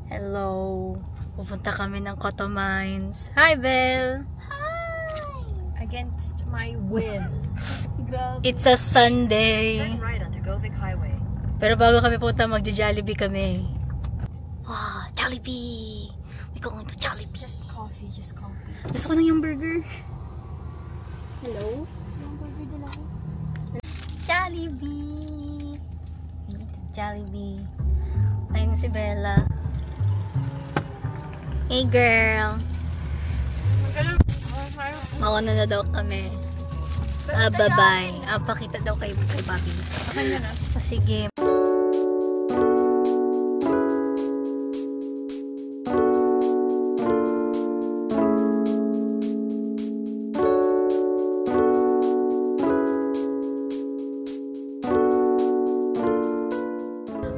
Hello. Pupunta kami ng Cotto Mines. Hi, Belle! Hi! Against my will. It's a Sunday. Turn right onto Govik Highway. Pero bago kami punta, magja-Jollibee kami. Wow, Jollibee! We going to Jollibee. Just coffee. Gusto ko ng yung burger. Hello? Yung burger din ako. Jollibee! Jollibee. Ayun si Bella. Hey girl! Mauna na daw kami. Bye-bye. Pakita daw kay Bobby. Kanya na. Sige.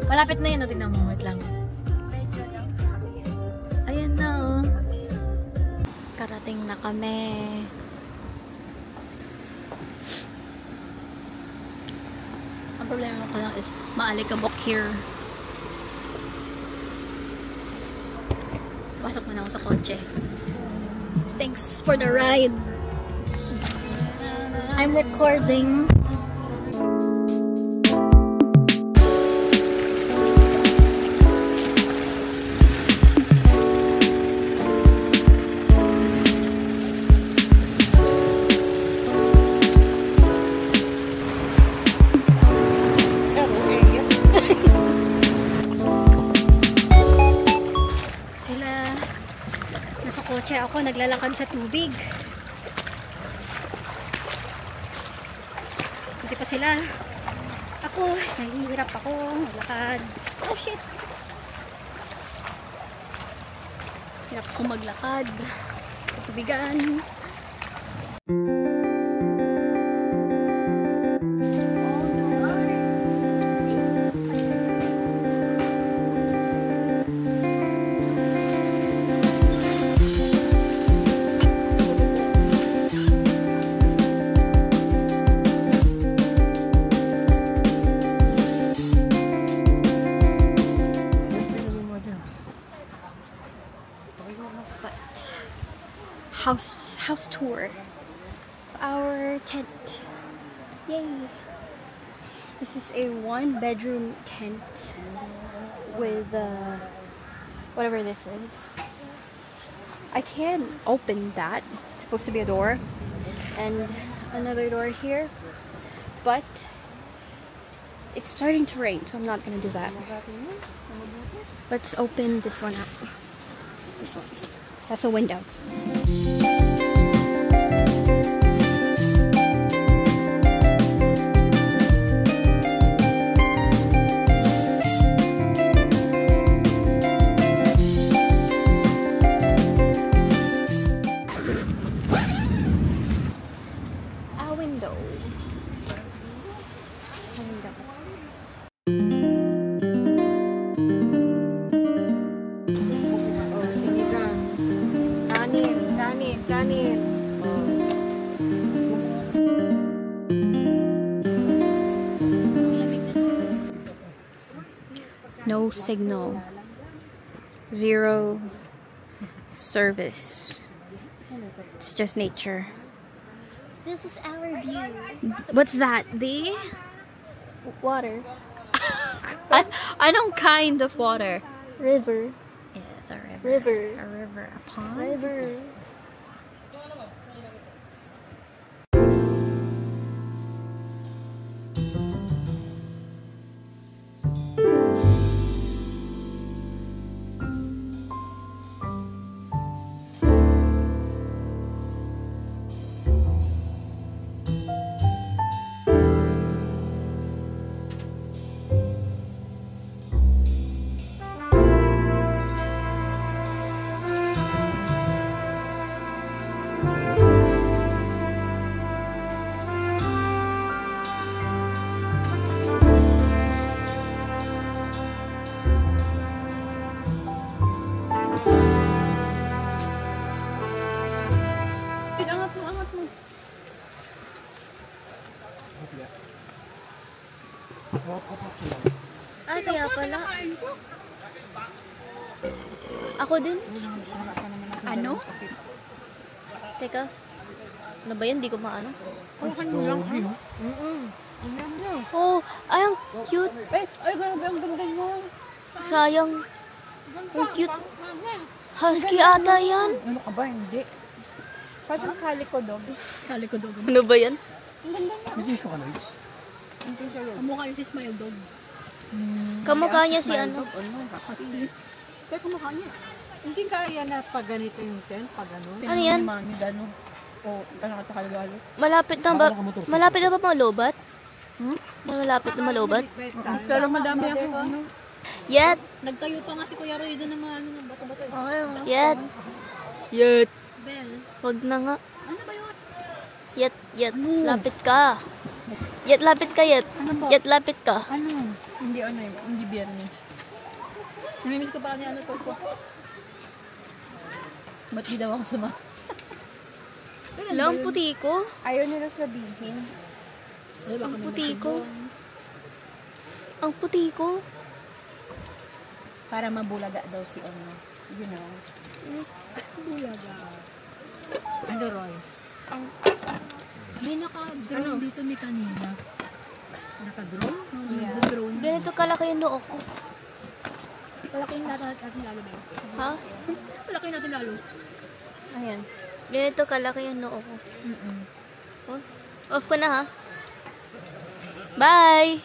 Malapit na yun. O, tignan mo. Wait lang. Ayan na, oh. Karating na kami. Ang problema ko lang is maalikabok here. Pasok mo na ako sa kotse. Thanks for the ride. I'm recording. Nasa kotse ako, naglalakad sa tubig. Hindi pa sila. Ako, nahihirap ako maglakad. Oh shit! Hirap ako maglakad sa tubigan. House tour of our tent. Yay! This is a 1-bedroom tent with whatever this is. I can open that. It's supposed to be a door and another door here, but it's starting to rain, so I'm not gonna do that. Let's open this one up. This one. That's a window. A window. A window. Kanin. No signal. Zero service. It's just nature. This is our view. What's that? The Water. I don't kind of water. River. Yeah, it's a river. River. A river. A pond. River. Ako din. Ano? Teka. Ano ba yan? Di ko maano. Oh, ay, ang cute. Ay, grabe, ang ganda mo. Sayang. Ang cute. Husky ata yan. Ano ka ba? Hindi. Parang calico dog. Calico dog. Ano ba yan? Ang ganda niya. Hindi siya kanoy. Hindi siya yun. Kamukha niya si Smile Dog. Kamukha niya si ano. Husky. Kaya kamukha niya. Hindi kaya na pag ganito yung tent, pag ano. Ano yan? Mami, gano'n. O, ano ka takalagalo? Malapit na ba? Malapit na ba pang lobat? Malapit na malobat? Pero madami ako, ano. Yet. Nagtayo pa nga si Kuya Roy doon ng mga ano ng bato-bato. Yet. Yet. Bell. Wag na nga. Ano ba yun? Yet. Yet. Lapit ka. Yet, lapit ka, Yet. Ano ba? Yet, lapit ka. Ano? Hindi ano yun. Hindi biyernes. Namimiss ko pala ni ano to ko. Ba't di daw ako suma? Wala, ang puti ko. Ayaw nila sabihin. Ang puti ko. Ang puti ko. Para mabulaga daw si ano. You know. Bulaga. Ano, Roy? May naka-drone dito may kanina. Naka-drone? Yeah. Naka-drone. Ganito kalaki yung noo ko. Palaking natin lalo ba? Ha? Palaking natin lalo. Ayan. Ganito kalaki yung noo ko. Oh, off ko na ha. Bye!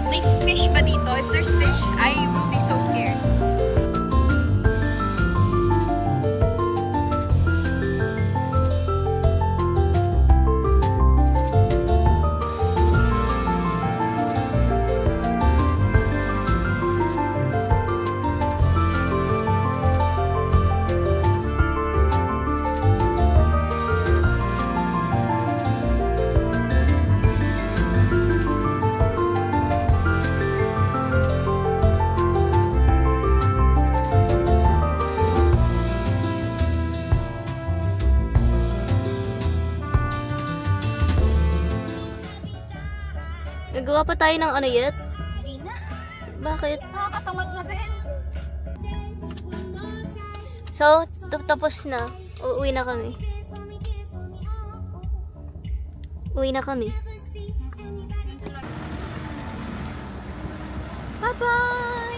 May fish ba dito? If there's fish, I will be so scared. Nagawa pa tayo ng ano yet? Hindi na. Bakit? Nakakatamad na din. So, tapos na. Uuwi na kami. Uwi na kami. Bye-bye!